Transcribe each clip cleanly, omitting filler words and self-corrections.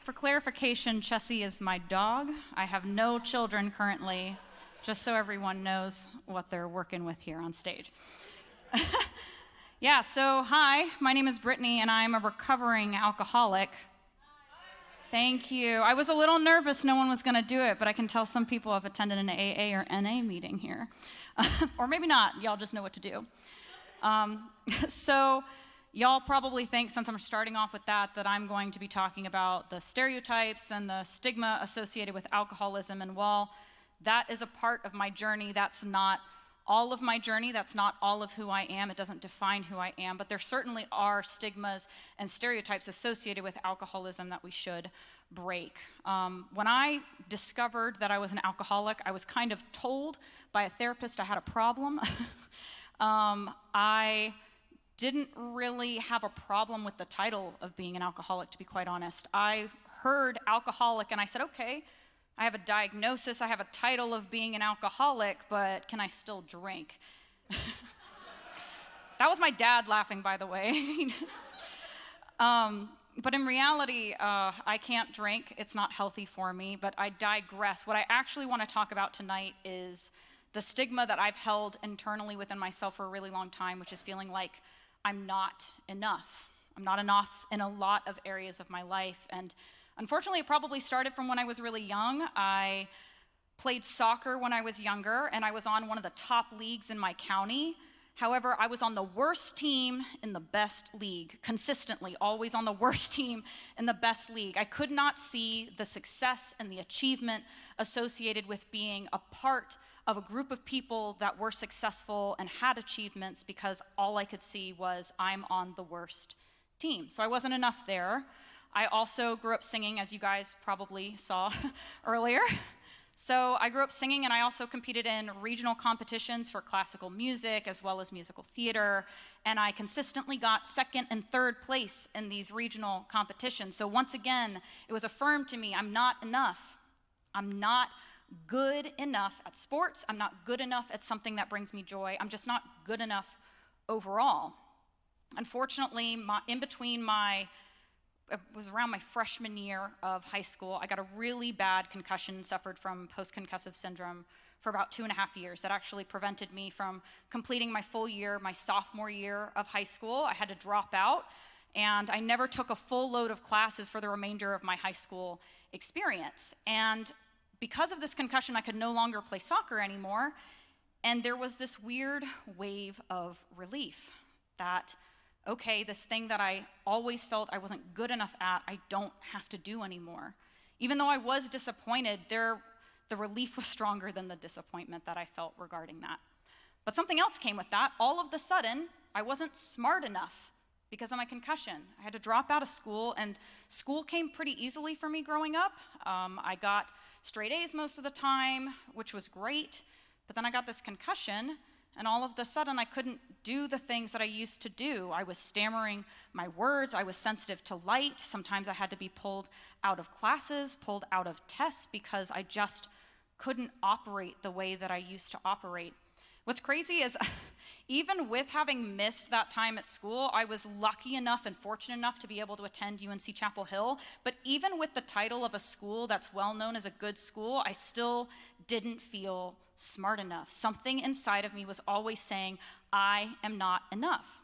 For clarification, Chessie is my dog. I have no children currently, just so everyone knows what they're working with here on stage. So hi, my name is Brittany, and I'm a recovering alcoholic. Thank you. I was a little nervous no one was going to do it, but I can tell some people have attended an AA or NA meeting here. Or maybe not. Y'all just know what to do. So y'all probably think, since I'm starting off with that I'm going to be talking about the stereotypes and the stigma associated with alcoholism. And while that is a part of my journey, that's not all of my journey. That's not all of who I am. It doesn't define who I am. But there certainly are stigmas and stereotypes associated with alcoholism that we should break. When I discovered that I was an alcoholic, I was kind of told by a therapist I had a problem. I didn't really have a problem with the title of being an alcoholic, to be quite honest. I heard alcoholic and I said, okay, I have a diagnosis, I have a title of being an alcoholic, but can I still drink? That was my dad laughing, by the way. But in reality, I can't drink. It's not healthy for me, but I digress. What I actually want to talk about tonight is the stigma that I've held internally within myself for a really long time, which is feeling like I'm not enough. I'm not enough in a lot of areas of my life. And unfortunately, it probably started from when I was really young. I played soccer when I was younger, and I was on one of the top leagues in my county. However, I was on the worst team in the best league, consistently, always on the worst team in the best league. I could not see the success and the achievement associated with being a part of a group of people that were successful and had achievements, because all I could see was I'm on the worst team. So I wasn't enough there. I also grew up singing, as you guys probably saw earlier. So I grew up singing, and I also competed in regional competitions for classical music as well as musical theater, and I consistently got second and third place in these regional competitions. So once again, it was affirmed to me, I'm not enough. I'm not good enough at sports. I'm not good enough at something that brings me joy. I'm just not good enough overall. Unfortunately, it was around my freshman year of high school, I got a really bad concussion, suffered from post-concussive syndrome for about 2.5 years. That actually prevented me from completing my full year, my sophomore year of high school. I had to drop out, and I never took a full load of classes for the remainder of my high school experience. And because of this concussion, I could no longer play soccer anymore, and there was this weird wave of relief that, okay, this thing that I always felt I wasn't good enough at, I don't have to do anymore. Even though I was disappointed, the relief was stronger than the disappointment that I felt regarding that. But something else came with that. All of the sudden, I wasn't smart enough because of my concussion. I had to drop out of school, and school came pretty easily for me growing up. I got straight A's most of the time, which was great, but then I got this concussion, and all of a sudden I couldn't do the things that I used to do. I was stammering my words, I was sensitive to light. Sometimes I had to be pulled out of classes, pulled out of tests, because I just couldn't operate the way that I used to operate. What's crazy is, even with having missed that time at school, I was lucky enough and fortunate enough to be able to attend UNC Chapel Hill. But even with the title of a school that's well known as a good school, I still didn't feel smart enough. Something inside of me was always saying, I am not enough.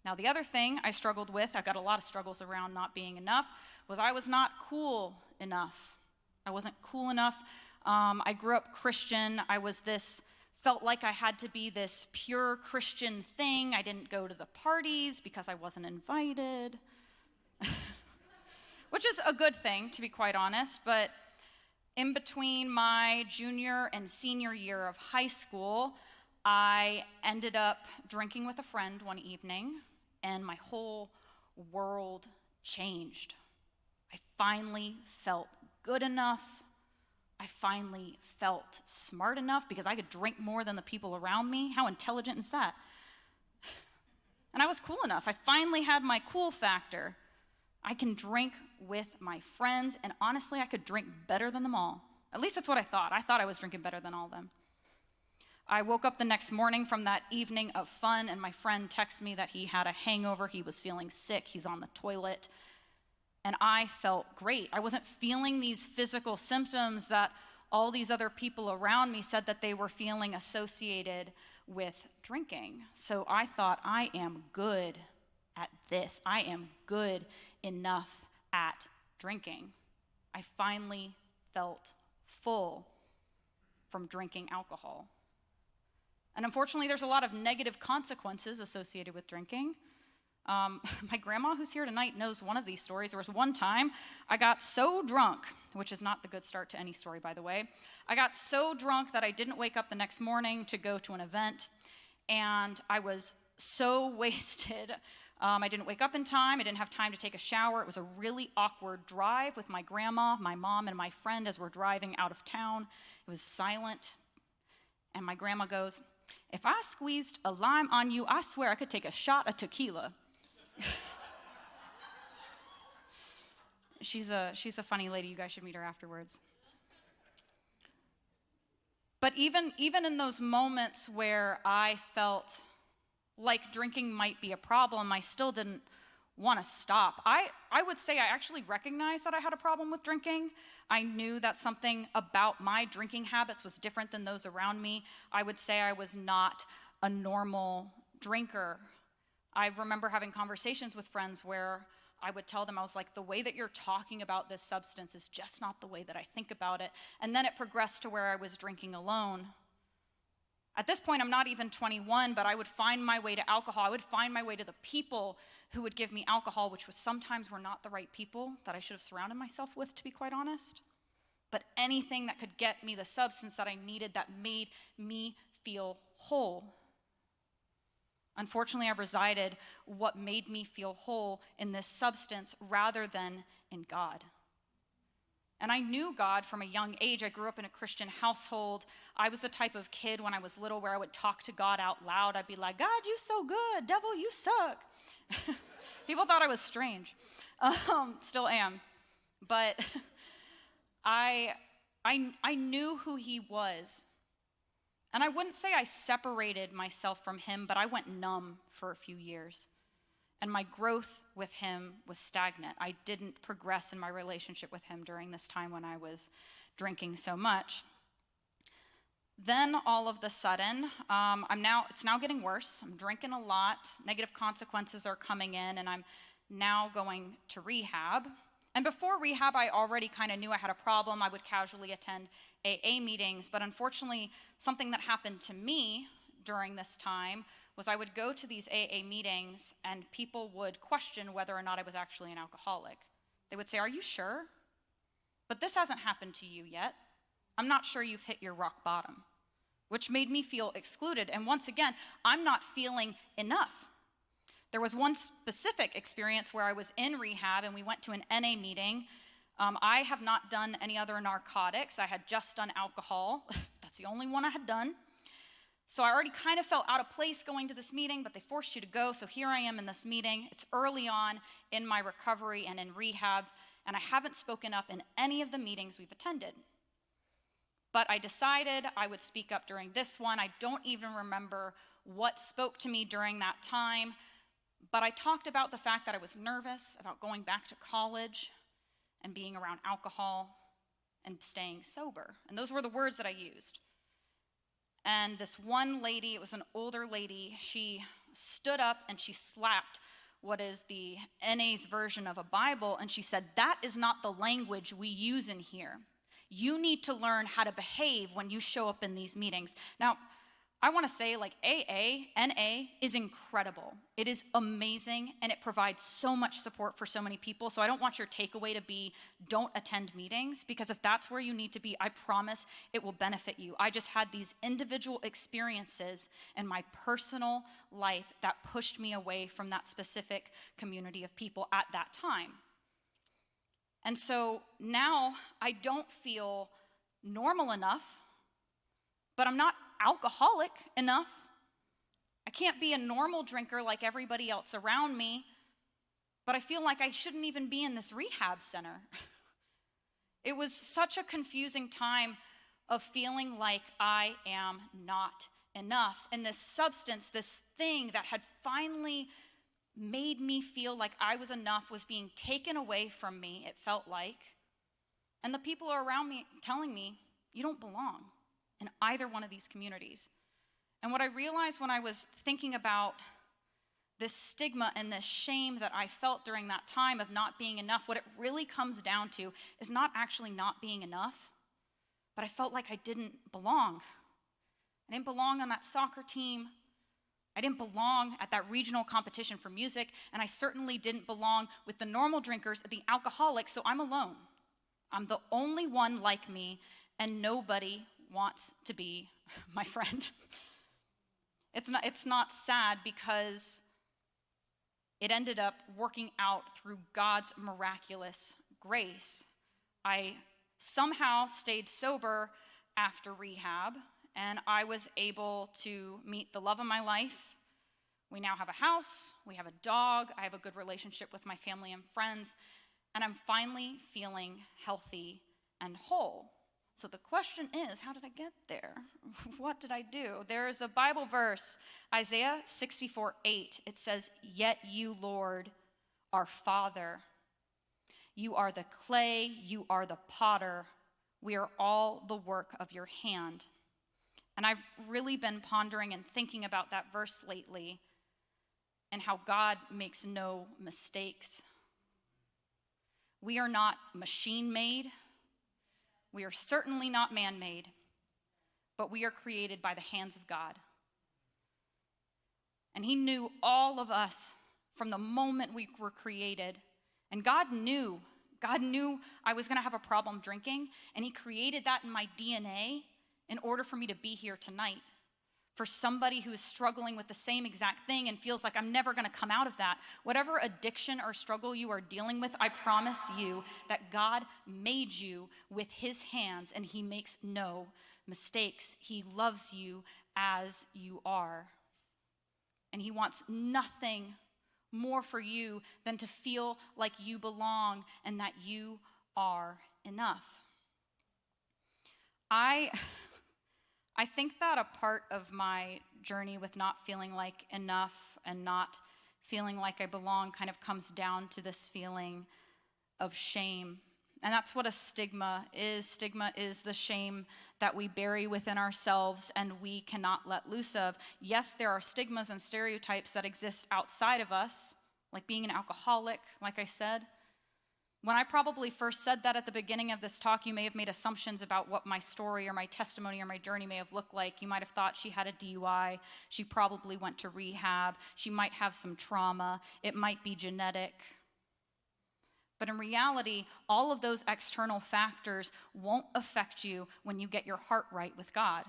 Now, the other thing I struggled with, I got a lot of struggles around not being enough, was I was not cool enough. I wasn't cool enough. I grew up Christian. Felt like I had to be this pure Christian thing. I didn't go to the parties because I wasn't invited, which is a good thing, to be quite honest. But in between my junior and senior year of high school, I ended up drinking with a friend one evening, and my whole world changed. I finally felt good enough. I finally felt smart enough because I could drink more than the people around me. How intelligent is that? And I was cool enough. I finally had my cool factor. I can drink with my friends, and honestly, I could drink better than them all. At least that's what I thought. I thought I was drinking better than all of them. I woke up the next morning from that evening of fun, and my friend texted me that he had a hangover. He was feeling sick. He's on the toilet. and I felt great. I wasn't feeling these physical symptoms that all these other people around me said that they were feeling associated with drinking. So I thought, I am good at this. I am good enough at drinking. I finally felt full from drinking alcohol. And unfortunately, there's a lot of negative consequences associated with drinking. My grandma, who's here tonight, knows one of these stories. There was one time I got so drunk, which is not the good start to any story, by the way. I got so drunk that I didn't wake up the next morning to go to an event, and I was so wasted. I didn't wake up in time. I didn't have time to take a shower. It was a really awkward drive with my grandma, my mom, and my friend as we're driving out of town. It was silent, and my grandma goes, "If I squeezed a lime on you, I swear I could take a shot of tequila." She's a funny lady. You guys should meet her afterwards. But even in those moments where I felt like drinking might be a problem, I still didn't want to stop. I would say I actually recognized that I had a problem with drinking. I knew that something about my drinking habits was different than those around me. I would say I was not a normal drinker. I remember having conversations with friends where I would tell them, I was like, the way that you're talking about this substance is just not the way that I think about it. And then it progressed to where I was drinking alone. At this point, I'm not even 21, but I would find my way to alcohol. I would find my way to the people who would give me alcohol, which was sometimes were not the right people that I should have surrounded myself with, to be quite honest. But anything that could get me the substance that I needed that made me feel whole. Unfortunately, I resided what made me feel whole in this substance rather than in God. And I knew God from a young age. I grew up in a Christian household. I was the type of kid when I was little where I would talk to God out loud. I'd be like, "God, you so good. Devil, you suck." People thought I was strange. Still am. But I knew who he was. And I wouldn't say I separated myself from him, but I went numb for a few years. And my growth with him was stagnant. I didn't progress in my relationship with him during this time when I was drinking so much. Then all of the sudden, it's now getting worse. I'm drinking a lot. Negative consequences are coming in, and I'm now going to rehab. And before rehab, I already kind of knew I had a problem. I would casually attend AA meetings, but unfortunately, something that happened to me during this time was I would go to these AA meetings and people would question whether or not I was actually an alcoholic. They would say, "Are you sure? But this hasn't happened to you yet. I'm not sure you've hit your rock bottom," which made me feel excluded. And once again, I'm not feeling enough. There was one specific experience where I was in rehab and we went to an NA meeting. I have not done any other narcotics. I had just done alcohol. That's the only one I had done. So I already kind of felt out of place going to this meeting, but they forced you to go. So here I am in this meeting. It's early on in my recovery and in rehab, and I haven't spoken up in any of the meetings we've attended. But I decided I would speak up during this one. I don't even remember what spoke to me during that time, but I talked about the fact that I was nervous about going back to college and being around alcohol and staying sober. And those were the words that I used. And this one lady, it was an older lady, she stood up and she slapped what is the NA's version of a Bible, and she said, "That is not the language we use in here. You need to learn how to behave when you show up in these meetings." Now, I want to say, like, AA, NA is incredible. It is amazing, and it provides so much support for so many people. So I don't want your takeaway to be, don't attend meetings, because if that's where you need to be, I promise it will benefit you. I just had these individual experiences in my personal life that pushed me away from that specific community of people at that time. And so now I don't feel normal enough, but I'm not alcoholic enough. I can't be a normal drinker like everybody else around me, but I feel like I shouldn't even be in this rehab center. It was such a confusing time of feeling like I am not enough. And this substance, this thing that had finally made me feel like I was enough was being taken away from me, it felt like. And the people around me telling me, you don't belong in either one of these communities. And what I realized when I was thinking about this stigma and this shame that I felt during that time of not being enough, what it really comes down to is not actually not being enough, but I felt like I didn't belong. I didn't belong on that soccer team. I didn't belong at that regional competition for music, and I certainly didn't belong with the normal drinkers, the alcoholics, so I'm alone. I'm the only one like me, and nobody wants to be my friend. It's not sad because it ended up working out through God's miraculous grace. I somehow stayed sober after rehab, and I was able to meet the love of my life. We now have a house, we have a dog, I have a good relationship with my family and friends, and I'm finally feeling healthy and whole. So the question is, how did I get there? What did I do? There is a Bible verse, Isaiah 64:8. It says, "Yet you, Lord, are Father. You are the clay, you are the potter. We are all the work of your hand." And I've really been pondering and thinking about that verse lately and how God makes no mistakes. We are not machine-made. We are certainly not man-made, but we are created by the hands of God. And he knew all of us from the moment we were created. And God knew I was going to have a problem drinking, and he created that in my DNA in order for me to be here tonight. For somebody who is struggling with the same exact thing and feels like I'm never going to come out of that. Whatever addiction or struggle you are dealing with, I promise you that God made you with his hands and he makes no mistakes. He loves you as you are. And he wants nothing more for you than to feel like you belong and that you are enough. I think that a part of my journey with not feeling like enough and not feeling like I belong kind of comes down to this feeling of shame. And that's what a stigma is. Stigma is the shame that we bury within ourselves and we cannot let loose of. Yes, there are stigmas and stereotypes that exist outside of us, like being an alcoholic, like I said. When I probably first said that at the beginning of this talk, you may have made assumptions about what my story or my testimony or my journey may have looked like. You might have thought she had a DUI. She probably went to rehab. She might have some trauma. It might be genetic. But in reality, all of those external factors won't affect you when you get your heart right with God.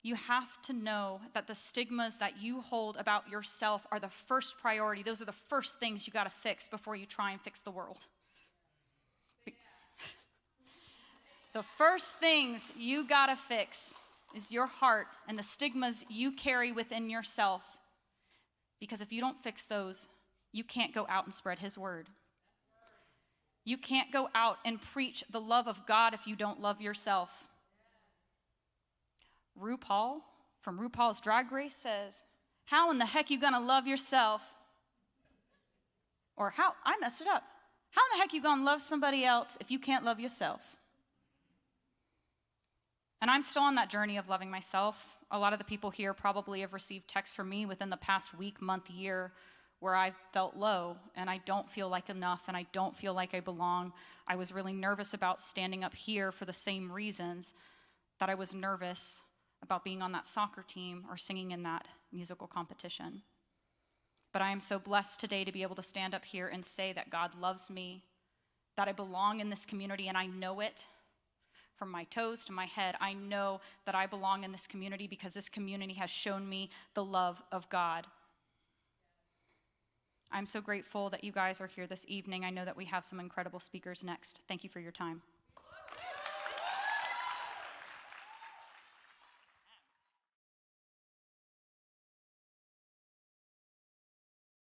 You have to know that the stigmas that you hold about yourself are the first priority. Those are the first things you got to fix before you try and fix the world. The first things you got to fix is your heart and the stigmas you carry within yourself. Because if you don't fix those, you can't go out and spread his word. You can't go out and preach the love of God if you don't love yourself. RuPaul, from RuPaul's Drag Race, says, "How in the heck you gonna love yourself?" Or I messed it up. How in the heck you gonna love somebody else if you can't love yourself? And I'm still on that journey of loving myself. A lot of the people here probably have received texts from me within the past week, month, year, where I've felt low and I don't feel like enough and I don't feel like I belong. I was really nervous about standing up here for the same reasons that I was nervous about being on that soccer team or singing in that musical competition. But I am so blessed today to be able to stand up here and say that God loves me, that I belong in this community, and I know it from my toes to my head. I know that I belong in this community because this community has shown me the love of God. I'm so grateful that you guys are here this evening. I know that we have some incredible speakers next. Thank you for your time.